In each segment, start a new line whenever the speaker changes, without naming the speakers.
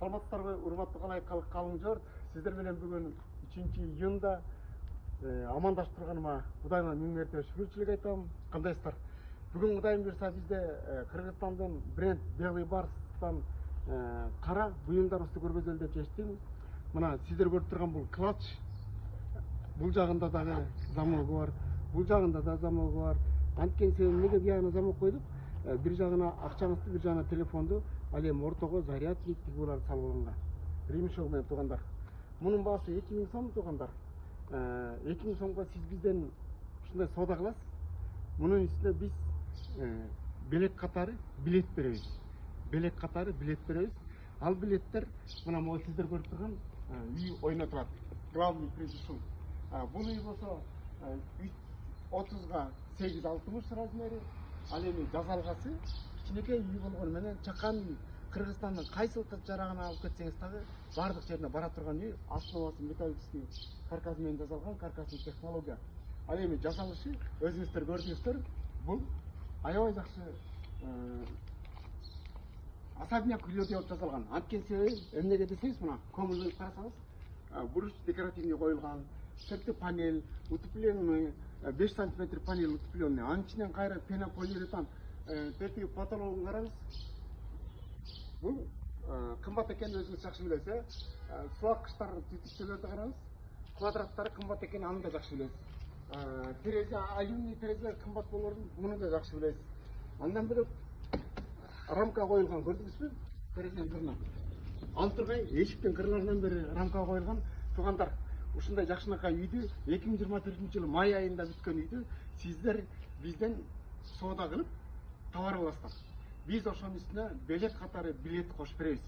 Саламатсыздарбы, урматтуу калайык калың жұрт. Сиздер менен бүгүн 3-июнда амандашып турганыма Кудайыма миң мерте шүгүрчүлүк айтам. Кандайсыздар? Бүгүн Кудайым буйрса бизде Кыргызстандын бренд Белый Барстан кара буюмдарыбызды көргөзөлү деп чечтим. Мына сиздер көрүп турган бул клатч. Бул жагында дагы замогу бар, бул жагында да замогу бар. Анткени эмнеге биягына замок койдук? Bir жагына акчаңызды, bir жагына телефонду, ал эми ортого зарядник тигүүлөрдү салып алганга. Римшок менен туугандар. Мунун баасы 2000 сом туугандар. 2000 сомго сиз бизден ушундай соода кыласыз. Мунун үстүнө биз билет катары билет беребиз. Билет катары билет беребиз. Ал билеттер мына могу сиздер көрүп турган үй ойнотулат. Главный приз ушул. Бул үй болсо 30га 860 размери. Ал эми жасалгасы кичинекей үй болгону менен чакан үй. Кыргызстандын кайсыл жарагына алып кетсеңиз дагы бардык жерине бара турган үй. Основасы металлический каркас менен жасалган, каркасный технология. Ал эми жасалышы өзүңүздөр көрдүңүздөр, бул аябай жакшы особняк үйлөр деп жасалган. Анткени себеби эмнеге десеңиз, мына көңүл бөлүп карасаңыз, буруч декоративный коюлган, сырты панель, утепленный, 5 см панель утепленный, анын ичинен кайра пенополиуретан тетиги потологун караңыз. Бул кымбат экенин өзүңүз жакшы билесиз. Суак кыштар түтүкчөлөрдү караңыз. Квадраттары кымбат экенин аны да жакшы билесиз. Терезе, алюминий терезелер кымбат болорун муну да жакшы билесиз. Андан бөлөк рамка коюлган, көрдүңүзбү? Терезенин кырына. Ал тургай эшиктин кырларынан бери рамка коюлган. Туугандар, ушундай жакшынакай үйдү 2024-жылы май айында бүткөн үйдү сиздер бизден соода кылып товар аласыздар. Биз ошонун үстүнө билет катары билет кошуп беребиз.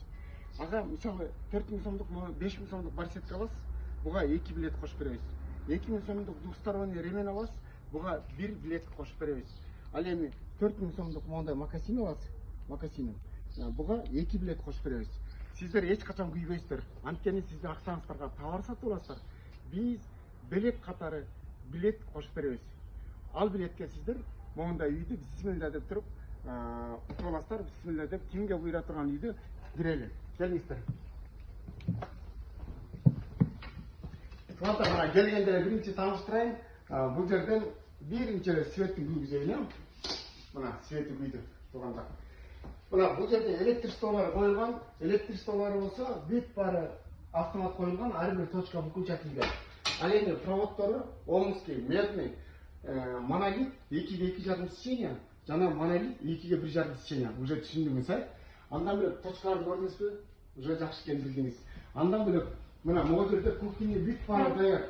Ага мисалы 4000 сомдук, 5000 сомдук барсетка аласыз, буга 2 билет кошуп беребиз. 2000 сомдук двусторонний ремень аласыз, буга 1 билет кошуп беребиз. Ал эми 4000 сомдук мондай макасин аласыз, макасин. Буга 2 билет кошуп беребиз. Сиздер эч качан күйбөйсүздөр. Анткени сиздер акчаңыздарга товар сатып аласыздар. Биз билет катары билет кошуп беребиз. Ал билетке сиздер мондай үйдү бисмилля деп туруп утуп аласыздар. Бисмилля деп кимге буйра турган үйдү кирели. Келиңиздер. Туугандар, мына келгенде биринчи тааныштырайын. Бул жерден биринчи светти күйгүзөйүн. Мына светти күйдү, туугандар. Мына бул жерде электр столдары коюлган. Электр столдары болсо бүт баары автомат коюлган, ар бир точка выключателге. Ал эми проводдору омский, медный, монолит 2-ге 2,5 сечение, жана монолит 2-ге 1,5 сечение. Уже түшүндүңүз, Андан бөлөк точкаларды көрдүңүзбү? Уже жакшы экенин билдиңиз. Андан бөлөк мына могу жерде кухня бүт баары даяр.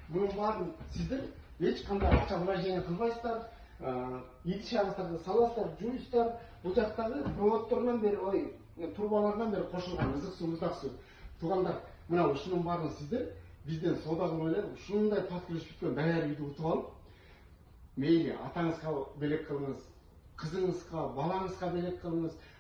Мунун баарын сиздер эч кандай акча вложение кылбайсыздар. Идиш-аяңыздарды саласыздар, жуйсуздар. Бул жактагы проводдорунан бери, турбаларынан бери кошулган ызык суу, муздак суу. Туугандар, мына ушунун баарын сиздер бизден соода кылып эле ушундай подключ бүткөн даяр үйдү утуп алып, мейли атаңызга белек кылыңыз, кызыңызга, балаңызга белек кылыңыз.